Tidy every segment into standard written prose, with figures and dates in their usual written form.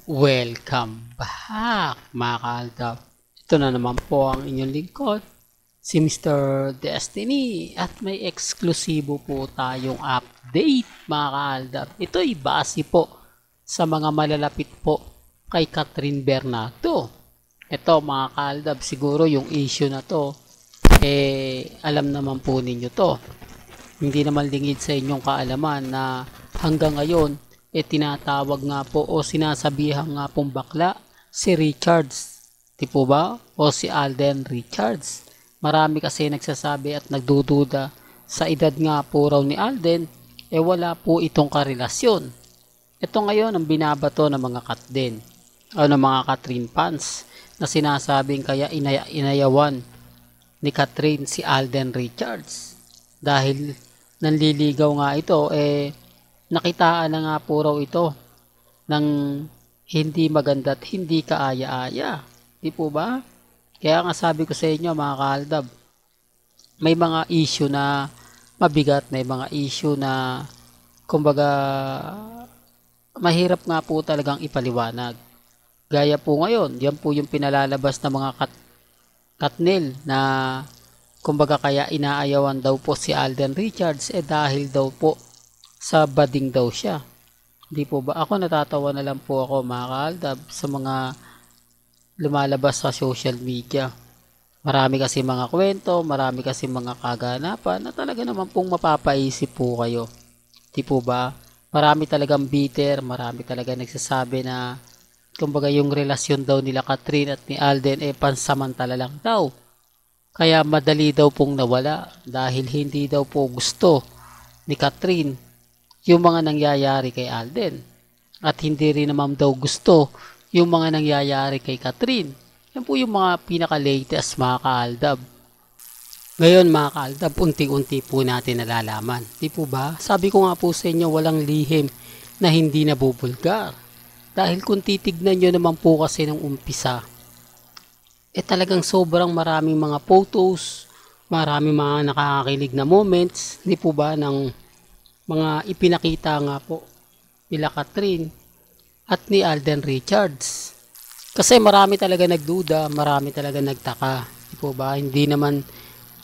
Welcome back mga kaaldab. Ito na naman po ang inyong lingkod, si Mr. Destiny, at may eksklusibo po tayong update mga kaaldab. Ito ay base po sa mga malalapit po kay Catherine Bernardo. Ito mga kaaldab, siguro yung issue na to, alam naman po ninyo to. Hindi naman lingid sa inyong kaalaman na hanggang ngayon tinatawag nga po o sinasabihan nga pong bakla si Richards, di po ba? O si Alden Richards. Marami kasi nagsasabi at nagdududa sa edad nga po raw ni Alden, wala po itong karelasyon. Ito ngayon ang binabato ng mga Katden o ng mga Catherine fans na sinasabing kaya inayawan ni Catherine si Alden Richards dahil nanliligaw nga ito, nakitaan na nga po raw ito ng hindi maganda at hindi kaaya-aya. Di po ba? Kaya nga sabi ko sa inyo mga kaaldab, may mga issue na mabigat, may mga issue na kumbaga mahirap nga po talagang ipaliwanag. Gaya po ngayon, yan po yung pinalalabas ng mga katnil na kumbaga kaya inaayawan daw po si Alden Richards dahil daw po sa bading daw siya. Di po ba? Ako natatawa na lang po ako mga kaaldab sa mga lumalabas sa social media. Marami kasi mga kwento, marami kasi mga kaganapan na talaga naman pong mapapaisip po kayo. Di po ba? Marami talagang bitter, marami talaga nagsasabi na kumbaga yung relasyon daw nila Catherine at ni Alden pansamantala lang daw. Kaya madali daw pong nawala dahil hindi daw po gusto ni Catherine yung mga nangyayari kay Alden. At hindi rin naman daw gusto yung mga nangyayari kay Catherine. Yan po yung mga pinaka-latest mga kaaldab. Ngayon mga kaaldab, unti-unti po natin nalalaman. Di po ba? Sabi ko nga po sa inyo, walang lihim na hindi nabubulgar. Dahil kung titignan nyo naman po kasi ng umpisa, talagang sobrang maraming mga photos, maraming mga nakakakilig na moments, di po ba, ng mga ipinakita nga po nila Catherine at ni Alden Richards. Kasi marami talaga nagduda, marami talaga nagtaka. Di po ba? Hindi naman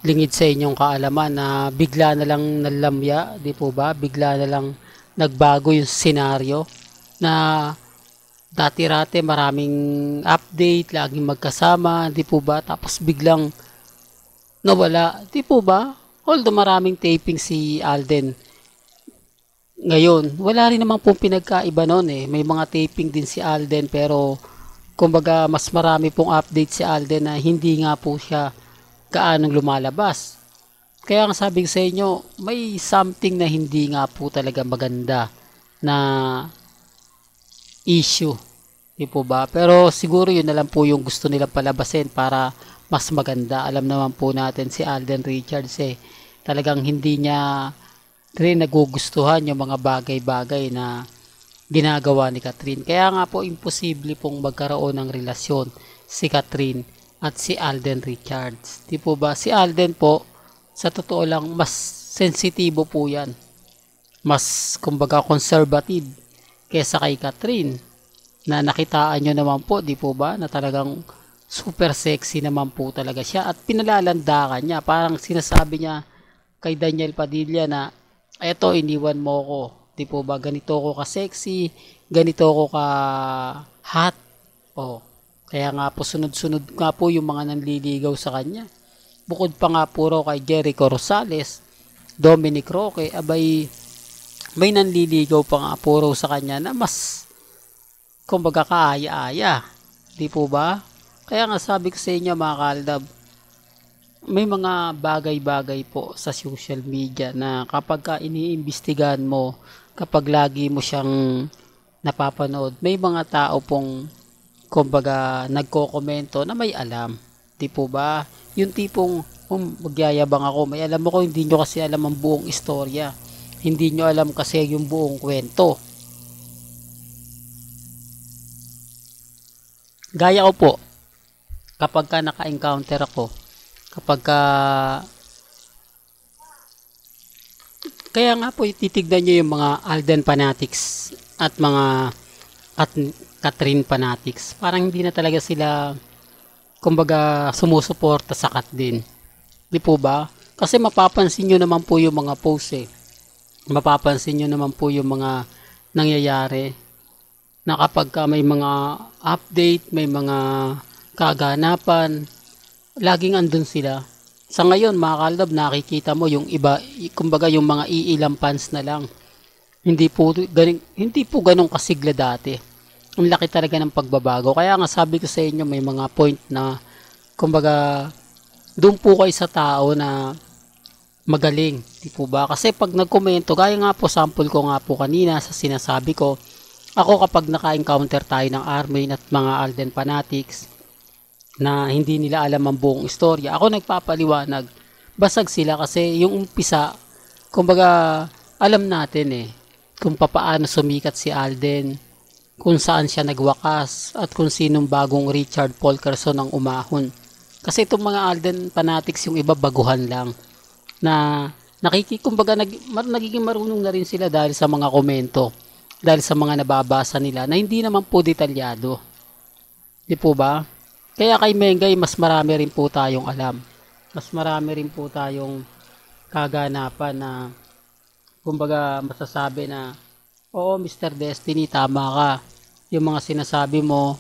lingid sa inyong kaalaman na bigla na lang nalamya, di po ba? Bigla na lang nagbago yung senaryo na dati-rate maraming update, laging magkasama, di po ba? Tapos biglang nawala, di po ba? Although maraming taping si Alden ngayon, wala rin naman pong pinagkaiba noon May mga taping din si Alden pero kumbaga mas marami pong update si Alden na hindi nga po siya gaanong lumalabas. Kaya nga sabi sa inyo, may something na hindi nga po talaga maganda na issue. Di po ba? Pero siguro yun na lang po yung gusto nilang palabasin para mas maganda. Alam naman po natin si Alden Richards talagang hindi niya rin nagugustuhan yung mga bagay-bagay na ginagawa ni Catherine. Kaya nga po imposible pong magkaroon ng relasyon si Catherine at si Alden Richards. Di po ba? Si Alden po, sa totoo lang, mas sensitibo po yan. Mas, kumbaga, conservative kesa kay Catherine. Na nakitaan nyo naman po, di po ba? Na talagang super sexy naman po talaga siya. At pinalalandakan niya. Parang sinasabi niya kay Daniel Padilla na eto, iniwan mo ko. Di po ba? Ganito ko ka-sexy, ganito ko ka-hot. Kaya nga po, sunod-sunod nga po yung mga nanliligaw sa kanya. Bukod pa nga po raw kay Jericho Rosales, Dominic Roque, abay, may nanliligaw pa nga po raw sa kanya na mas, kumbaga, kaaya-aya. Di po ba? Kaya nga sabi ko sa inyo mga kaaldab, may mga bagay-bagay po sa social media na kapag ka iniimbestigahan mo, kapag lagi mo siyang napapanood, may mga tao pong kumbaga nagko-komento na may alam. Di po ba? Yung tipong magyayabang ako, may alam ako, hindi nyo kasi alam ang buong istorya. Hindi nyo alam kasi yung buong kwento. Gaya ko po, kapag ka naka-encounter ako, kapag ka kaya nga po titignan nyo yung mga Alden fanatics at mga Kat Catherine fanatics. Parang hindi na talaga sila kumbaga sumusuporta sa Kat din. Di po ba? Kasi mapapansin nyo naman po yung mga post eh. Mapapansin nyo naman po yung mga nangyayari na kapag may mga update, may mga kaganapan, laging andun sila. Sa ngayon, mga kalab, nakikita mo yung iba, kumbaga yung mga iilang fans na lang. Hindi po ganun kasigla dati. Ang laki talaga ng pagbabago. Kaya nga sabi ko sa inyo, may mga point na kumbaga doon po kayo sa tao na magaling, di po ba? Kasi pag nagkomento, gaya nga po, sample ko nga po kanina sa sinasabi ko, ako kapag naka-encounter tayo ng Armin at mga Alden fanatics na hindi nila alam ang buong istorya, ako nagpapaliwanag, basag sila kasi yung umpisa, kumbaga alam natin eh, kung papaano sumikat si Alden, kung saan siya nagwakas, at kung sinong bagong Richard Paul Carson ang umahon. Kasi itong mga Alden fanatics, yung iba baguhan lang, na kumbaga nagiging marunong na rin sila dahil sa mga komento, dahil sa mga nababasa nila na hindi naman po detalyado. Di po ba? Kaya kay Mengay, mas marami rin po tayong alam. Mas marami rin po tayong kaganapan na kumbaga masasabi na, oo, Mr. Destiny, tama ka. Yung mga sinasabi mo,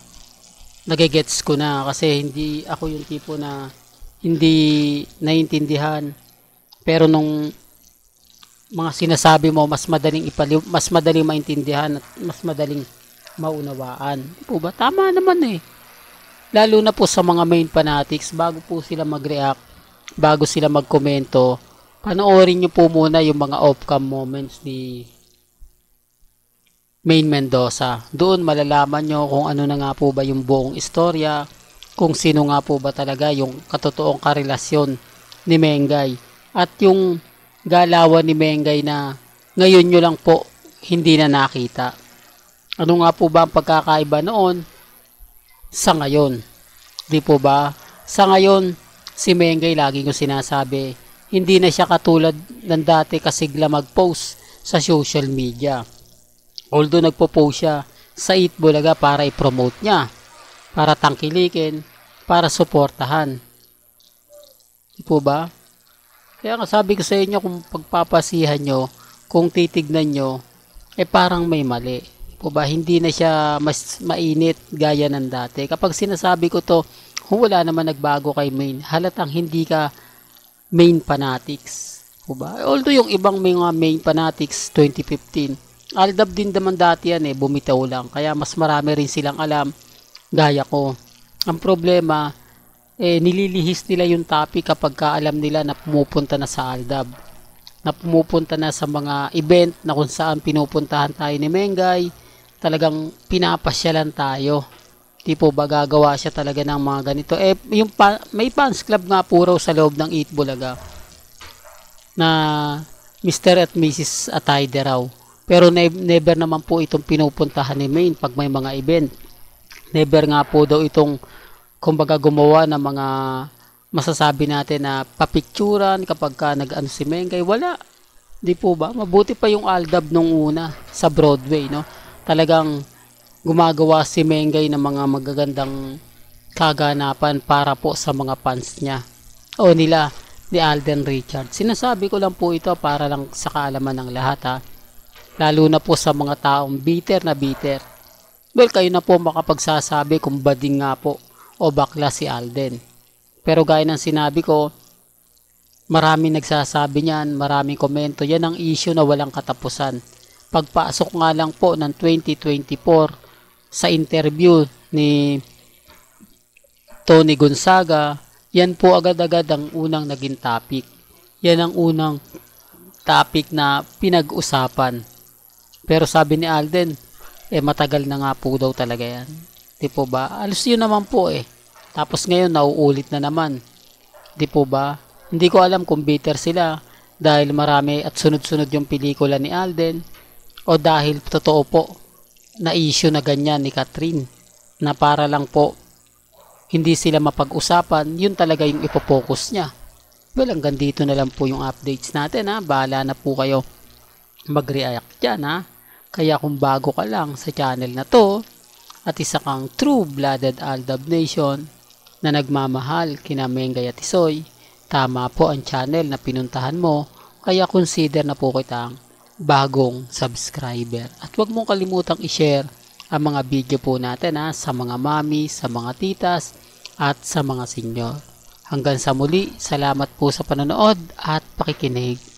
nagigets ko na kasi hindi ako yung tipo na hindi naiintindihan. Pero nung mga sinasabi mo, mas madaling maintindihan at mas madaling maunawaan. Di po ba? Tama naman eh. Lalo na po sa mga main fanatics, bago po sila mag-react, bago sila magkomento, panoorin nyo po muna yung mga off-cam moments ni Main Mendoza. Doon malalaman nyo kung ano na nga po ba yung buong istorya, kung sino nga po ba talaga yung katotoong karelasyon ni Mengay. At yung galawan ni Mengay na ngayon nyo lang po hindi na nakita. Ano nga po ba ang pagkakaiba noon sa ngayon? Di po ba? Sa ngayon, si Mengay, lagi ko sinasabi, hindi na siya katulad ng dati kasigla mag-post sa social media. Although nagpo-post siya sa Eat Bulaga para i-promote niya, para tangkilikin, para suportahan. Di po ba? Kaya nga sabi ko sa inyo, kung pagpapasihan nyo, kung titignan nyo, parang may mali. Di po ba? Hindi na siya mas mainit gaya ng dati. Kapag sinasabi ko to, kung wala naman nagbago kay Main, halatang hindi ka Main fanatics. Di po ba? Although yung ibang mga Main fanatics 2015, Aldab din naman dati yan eh, bumitaw lang. Kaya mas marami rin silang alam, gaya ko. Ang problema, nililihis nila yung topic kapag kaalam nila na pumupunta na sa Aldab. Na pumupunta na sa mga event na kung saan pinupuntahan tayo ni Mengay, talagang pinapasyalan tayo. Tipo ba gagawa siya talaga ng mga ganito. May fans club nga po raw sa loob ng Eat Bulaga na Mr. at Mrs. Atayde raw. Pero never naman po itong pinupuntahan ni Main pag may mga event. Never nga po daw itong kumbaga gumawa ng mga masasabi natin na papicturan kapag ka nag-ano si Mengay. Wala. Di po ba? Mabuti pa yung Aldab nung una sa Broadway, no? Talagang gumagawa si Mengay ng mga magagandang kaganapan para po sa mga fans niya. O nila, ni Alden Richards. Sinasabi ko lang po ito para lang sa kaalaman ng lahat ha. Lalo na po sa mga taong bitter na bitter. Well, kayo na po makapagsasabi kung bading nga po o bakla si Alden. Pero gaya ng sinabi ko, maraming nagsasabi niyan, maraming komento. Yan ang issue na walang katapusan. Pagpasok nga lang po ng 2024 sa interview ni Tony Gonzaga, yan po agad-agad ang unang naging topic. Yan ang unang topic na pinag-usapan. Pero sabi ni Alden, matagal na nga po daw talaga yan. Di po ba? Alos yun naman po eh. Tapos ngayon, nauulit na naman. Di po ba? Hindi ko alam kung bitter sila dahil marami at sunod-sunod yung pelikula ni Alden o dahil totoo po na issue na ganyan ni Catherine na para lang po hindi sila mapag-usapan, yun talaga yung ipopokus niya. Well, hanggang dito na lang po yung updates natin ha. Bahala na po kayo mag-react dyan ha. Kaya kung bago ka lang sa channel na to at isa kang true-blooded Aldab Nation na nagmamahal kina Mengay at Tisoy, tama po ang channel na pinuntahan mo, kaya consider na po kitang bagong subscriber. At huwag mong kalimutang i-share ang mga video po natin sa mga mami, sa mga titas at sa mga senyor. Hanggang sa muli, salamat po sa panonood at pakikinig.